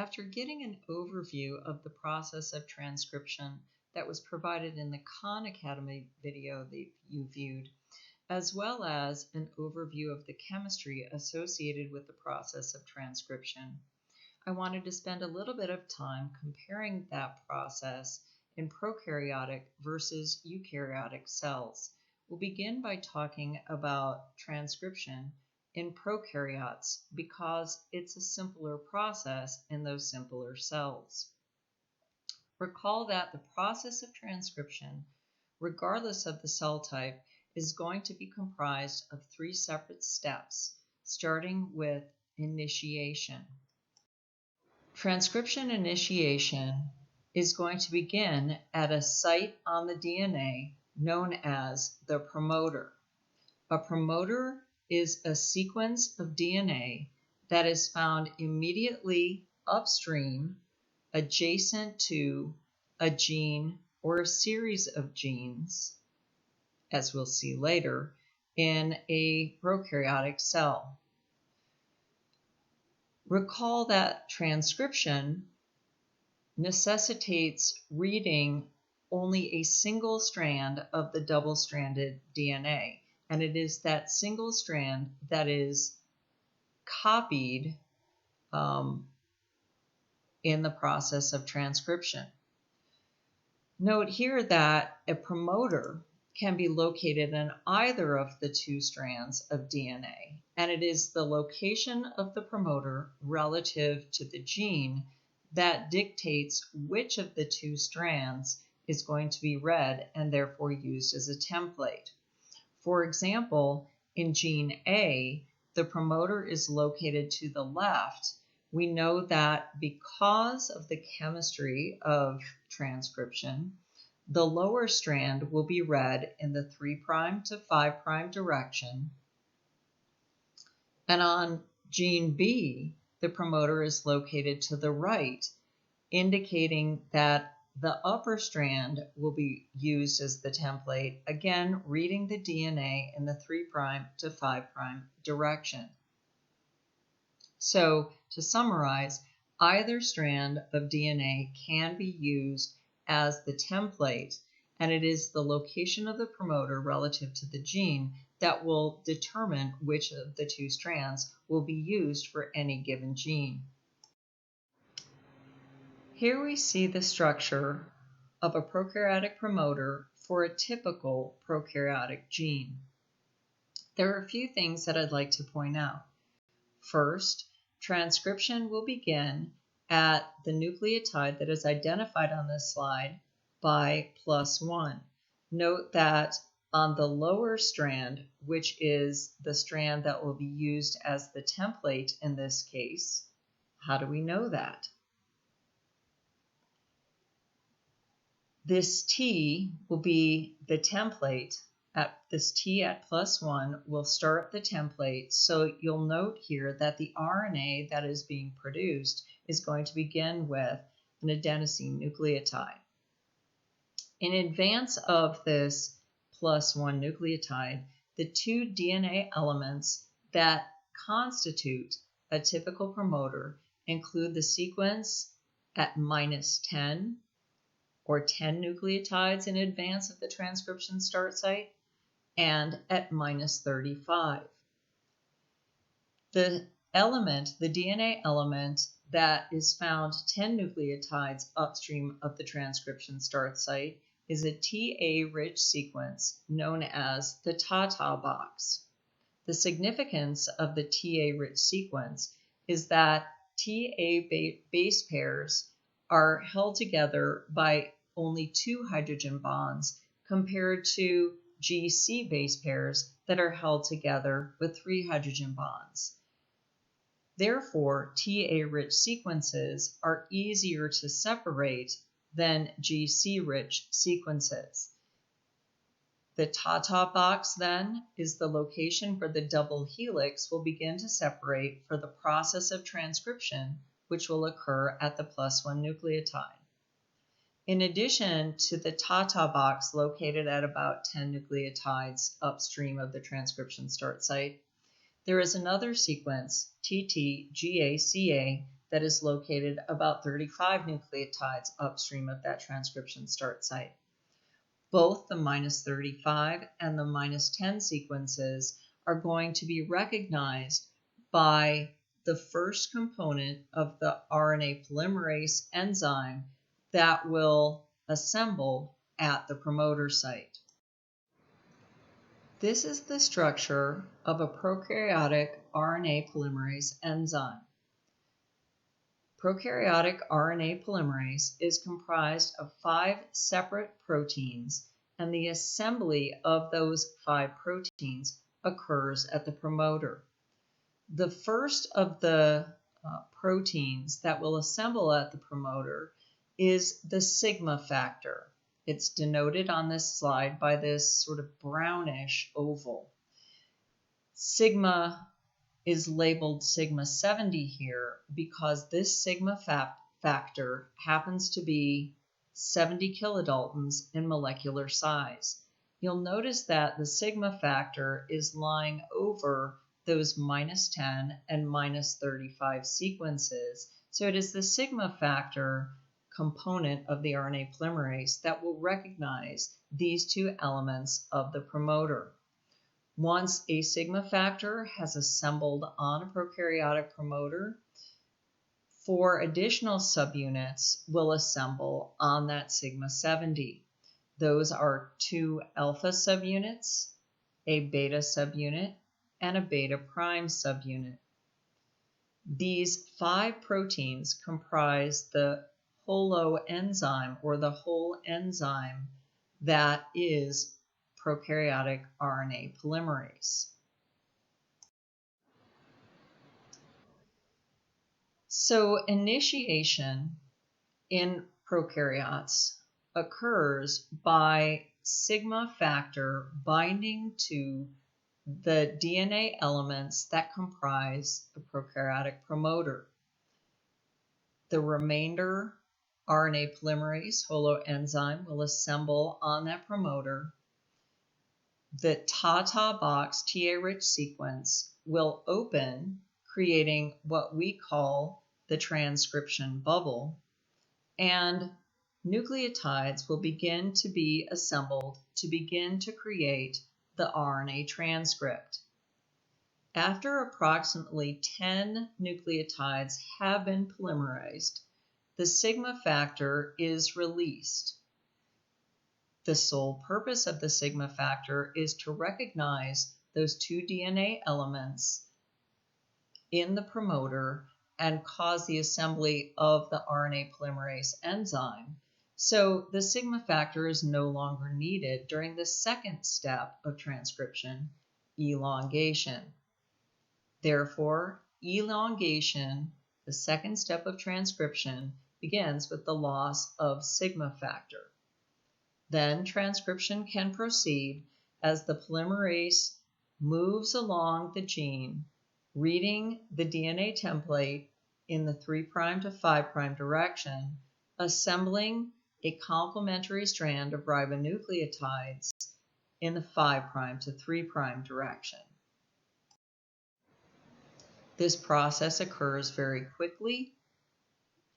After getting an overview of the process of transcription that was provided in the Khan Academy video that you viewed, as well as an overview of the chemistry associated with the process of transcription, I wanted to spend a little bit of time comparing that process in prokaryotic versus eukaryotic cells. We'll begin by talking about transcription in prokaryotes because it's a simpler process in those simpler cells. Recall that the process of transcription, regardless of the cell type, is going to be comprised of three separate steps, starting with initiation. Transcription initiation is going to begin at a site on the DNA known as the promoter. A promoter is a sequence of DNA that is found immediately upstream, adjacent to a gene or a series of genes, as we'll see later, in a prokaryotic cell. Recall that transcription necessitates reading only a single strand of the double-stranded DNA, and it is that single strand that is copied in the process of transcription. Note here that a promoter can be located in either of the two strands of DNA, and it is the location of the promoter relative to the gene that dictates which of the two strands is going to be read and therefore used as a template. For example, in gene A, the promoter is located to the left. We know that because of the chemistry of transcription, the lower strand will be read in the 3' to 5' direction. And on gene B, the promoter is located to the right, indicating that the upper strand will be used as the template, again reading the DNA in the 3' to 5' direction. So, to summarize, either strand of DNA can be used as the template, and it is the location of the promoter relative to the gene that will determine which of the two strands will be used for any given gene. Here we see the structure of a prokaryotic promoter for a typical prokaryotic gene. There are a few things that I'd like to point out. First, transcription will begin at the nucleotide that is identified on this slide by +1. Note that on the lower strand, which is the strand that will be used as the template in this case, how do we know that? This T will be the template. This T at +1 will start the template, so you'll note here that the RNA that is being produced is going to begin with an adenosine nucleotide. In advance of this +1 nucleotide, the two DNA elements that constitute a typical promoter include the sequence at -10, or 10 nucleotides in advance of the transcription start site, and at -35. The DNA element that is found 10 nucleotides upstream of the transcription start site is a TA-rich sequence known as the Tata box. The significance of the TA-rich sequence is that TA base pairs are held together by only 2 hydrogen bonds compared to GC base pairs that are held together with 3 hydrogen bonds. Therefore, TA-rich sequences are easier to separate than GC-rich sequences. The Tata box, then, is the location where the double helix will begin to separate for the process of transcription, which will occur at the +1 nucleotide. In addition to the Tata box located at about 10 nucleotides upstream of the transcription start site, there is another sequence, TTGACA, that is located about 35 nucleotides upstream of that transcription start site. Both the -35 and the -10 sequences are going to be recognized by the first component of the RNA polymerase enzyme that will assemble at the promoter site. This is the structure of a prokaryotic RNA polymerase enzyme. Prokaryotic RNA polymerase is comprised of 5 separate proteins, and the assembly of those 5 proteins occurs at the promoter. The first of the proteins that will assemble at the promoter is the sigma factor. It's denoted on this slide by this sort of brownish oval. Sigma is labeled sigma 70 here because this sigma factor happens to be 70 kilodaltons in molecular size. You'll notice that the sigma factor is lying over those -10 and -35 sequences. So it is the sigma factor component of the RNA polymerase that will recognize these 2 elements of the promoter. Once a sigma factor has assembled on a prokaryotic promoter, 4 additional subunits will assemble on that sigma 70. Those are 2 alpha subunits, a beta subunit, and a beta prime subunit. These 5 proteins comprise the holoenzyme, or the whole enzyme that is prokaryotic RNA polymerase. So initiation in prokaryotes occurs by sigma factor binding to the DNA elements that comprise the prokaryotic promoter. The remainder RNA polymerase holoenzyme will assemble on that promoter. The Tata box TA-rich sequence will open, creating what we call the transcription bubble, and nucleotides will begin to be assembled to begin to create the RNA transcript. After approximately 10 nucleotides have been polymerized, the sigma factor is released. The sole purpose of the sigma factor is to recognize those 2 DNA elements in the promoter and cause the assembly of the RNA polymerase enzyme. So the sigma factor is no longer needed during the second step of transcription, elongation. Therefore, elongation, the second step of transcription, begins with the loss of sigma factor. Then transcription can proceed as the polymerase moves along the gene, reading the DNA template in the 3' to 5' direction, assembling a complementary strand of ribonucleotides in the 5' to 3' direction. This process occurs very quickly,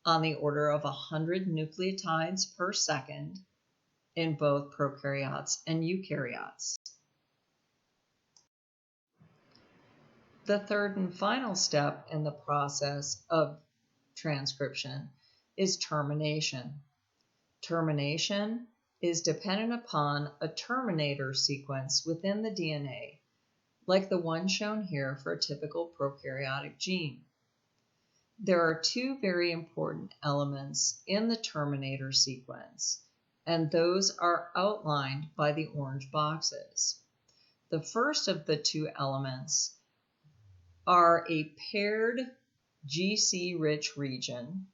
on the order of 100 nucleotides per second in both prokaryotes and eukaryotes. The third and final step in the process of transcription is termination. Termination is dependent upon a terminator sequence within the DNA, like the one shown here for a typical prokaryotic gene. There are 2 very important elements in the terminator sequence, and those are outlined by the orange boxes. The first of the 2 elements are a paired GC-rich region.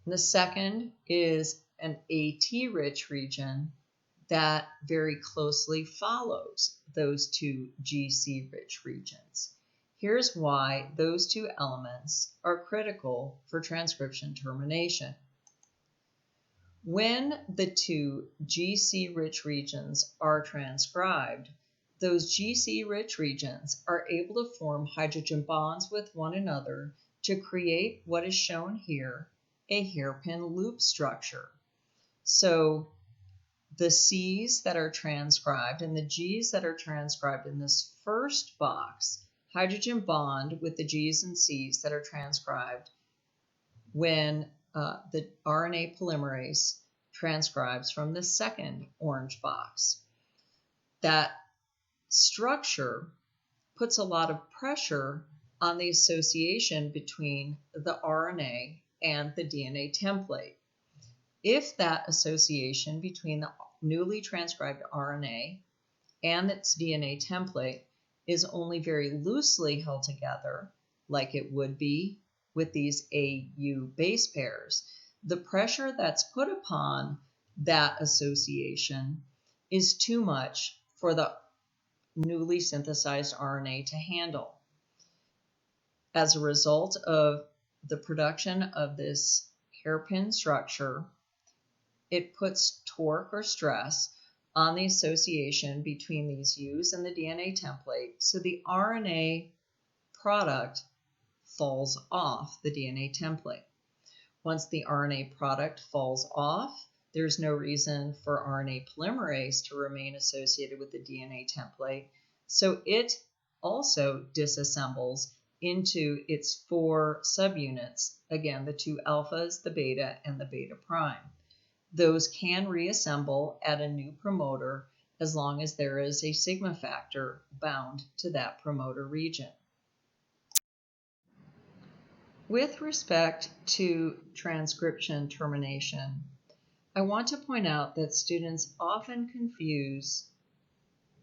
The second is an AT-rich region that very closely follows those 2 GC-rich regions. Here's why those 2 elements are critical for transcription termination. When the 2 GC-rich regions are transcribed, those GC-rich regions are able to form hydrogen bonds with one another to create what is shown here, a hairpin loop structure. So the C's that are transcribed and the G's that are transcribed in this first box, hydrogen bond with the G's and C's that are transcribed when the RNA polymerase transcribes from the second orange box. That structure puts a lot of pressure on the association between the RNA and the DNA template. If that association between the newly transcribed RNA and its DNA template is only very loosely held together, like it would be with these AU base pairs, the pressure that's put upon that association is too much for the newly synthesized RNA to handle. As a result of the production of this hairpin structure, it puts torque or stress on the association between these U's and the DNA template, so the RNA product falls off the DNA template. Once the RNA product falls off, there's no reason for RNA polymerase to remain associated with the DNA template, so it also disassembles into its 4 subunits, again, the 2 alphas, the beta, and the beta prime. Those can reassemble at a new promoter as long as there is a sigma factor bound to that promoter region. With respect to transcription termination, I want to point out that students often confuse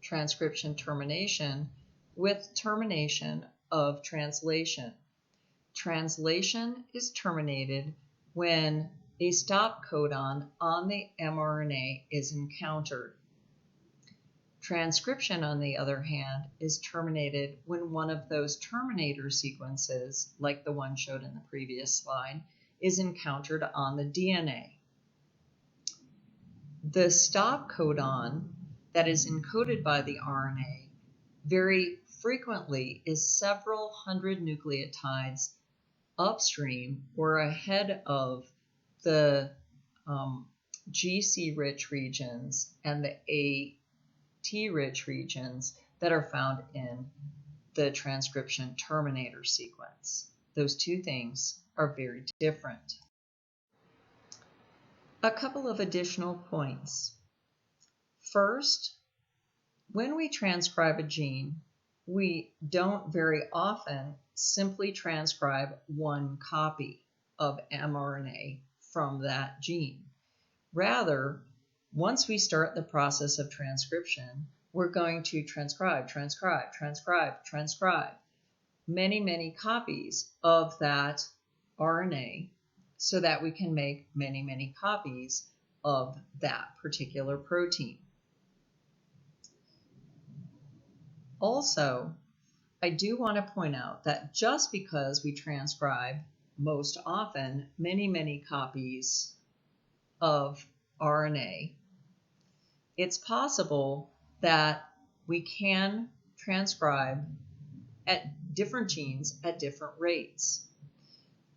transcription termination with termination of translation. Translation is terminated when a stop codon on the mRNA is encountered. Transcription, on the other hand, is terminated when one of those terminator sequences, like the one showed in the previous slide, is encountered on the DNA. The stop codon that is encoded by the RNA very frequently is several hundred nucleotides upstream or ahead of the GC-rich regions and the AT-rich regions that are found in the transcription terminator sequence. Those two things are very different. A couple of additional points. First, when we transcribe a gene, we don't very often simply transcribe one copy of mRNA from that gene. Rather, once we start the process of transcription, we're going to transcribe many copies of that RNA so that we can make many copies of that particular protein. Also, I do want to point out that just because we transcribe most often many copies of RNA, it's possible that we can transcribe at different genes at different rates.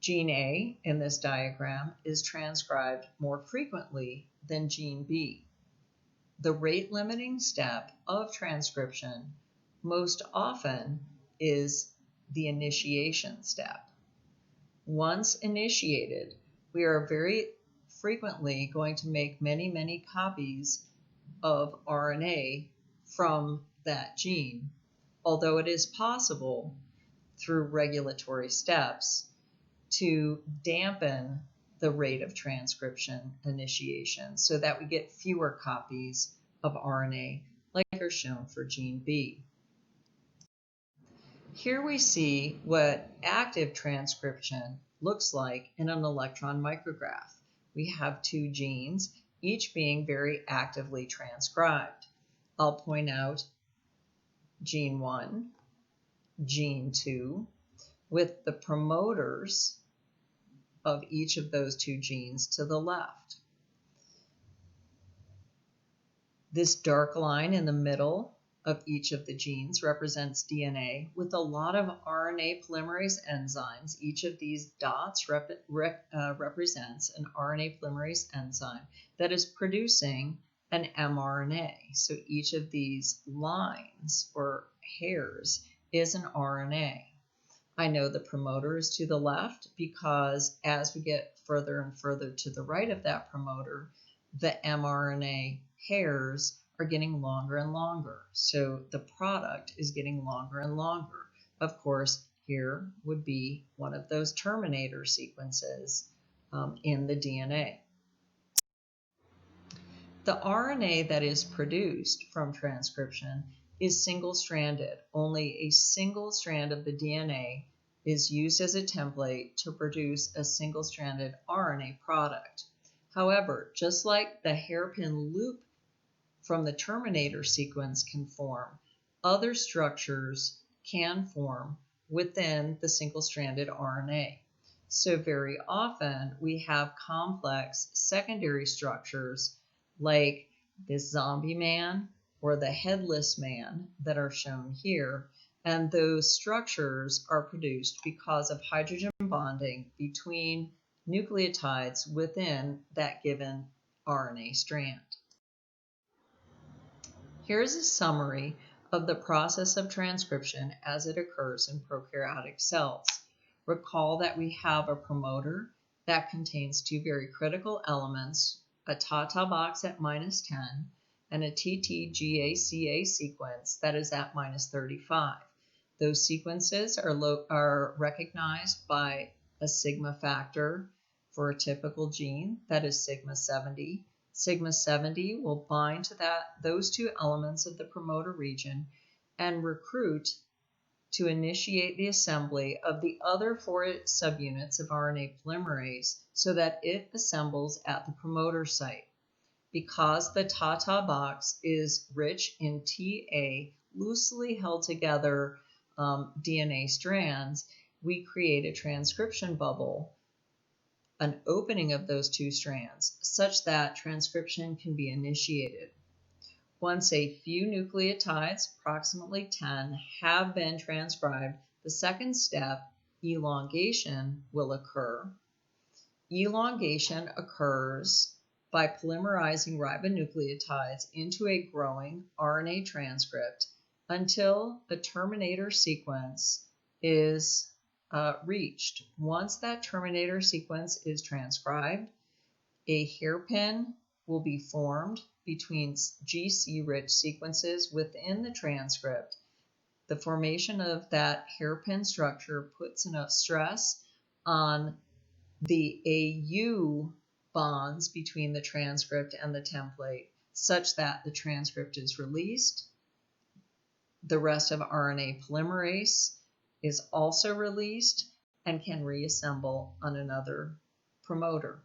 Gene A in this diagram is transcribed more frequently than gene B. The rate limiting step of transcription most often is the initiation step. Once initiated, we are very frequently going to make many copies of RNA from that gene, although it is possible through regulatory steps to dampen the rate of transcription initiation so that we get fewer copies of RNA like are shown for gene B. Here we see what active transcription looks like in an electron micrograph. We have 2 genes, each being very actively transcribed. I'll point out gene 1, gene 2, with the promoters of each of those 2 genes to the left. This dark line in the middle of each of the genes represents DNA with a lot of RNA polymerase enzymes. Each of these dots represents an RNA polymerase enzyme that is producing an mRNA. So each of these lines or hairs is an RNA. I know the promoter is to the left because as we get further and further to the right of that promoter, the mRNA hairs are getting longer and longer. So the product is getting longer and longer. Of course, here would be one of those terminator sequences in the DNA. The RNA that is produced from transcription is single-stranded. Only a single strand of the DNA is used as a template to produce a single-stranded RNA product. However, just like the hairpin loop from the terminator sequence can form, other structures can form within the single-stranded RNA. So very often we have complex secondary structures like this zombie man or the headless man that are shown here, and those structures are produced because of hydrogen bonding between nucleotides within that given RNA strand. Here's a summary of the process of transcription as it occurs in prokaryotic cells. Recall that we have a promoter that contains two very critical elements, a Tata box at -10 and a TTGACA sequence that is at -35. Those sequences are recognized by a sigma factor for a typical gene that is sigma 70. Sigma 70 will bind to those two elements of the promoter region and recruit to initiate the assembly of the other 4 subunits of RNA polymerase so that it assembles at the promoter site. Because the Tata box is rich in TA, loosely held together DNA strands, we create a transcription bubble, an opening of those two strands, such that transcription can be initiated. Once a few nucleotides, approximately 10, have been transcribed, the second step, elongation, will occur. Elongation occurs by polymerizing ribonucleotides into a growing RNA transcript until a terminator sequence is reached. Once that terminator sequence is transcribed, a hairpin will be formed between GC-rich sequences within the transcript. The formation of that hairpin structure puts enough stress on the AU bonds between the transcript and the template such that the transcript is released. The rest of RNA polymerase is also released and can reassemble on another promoter.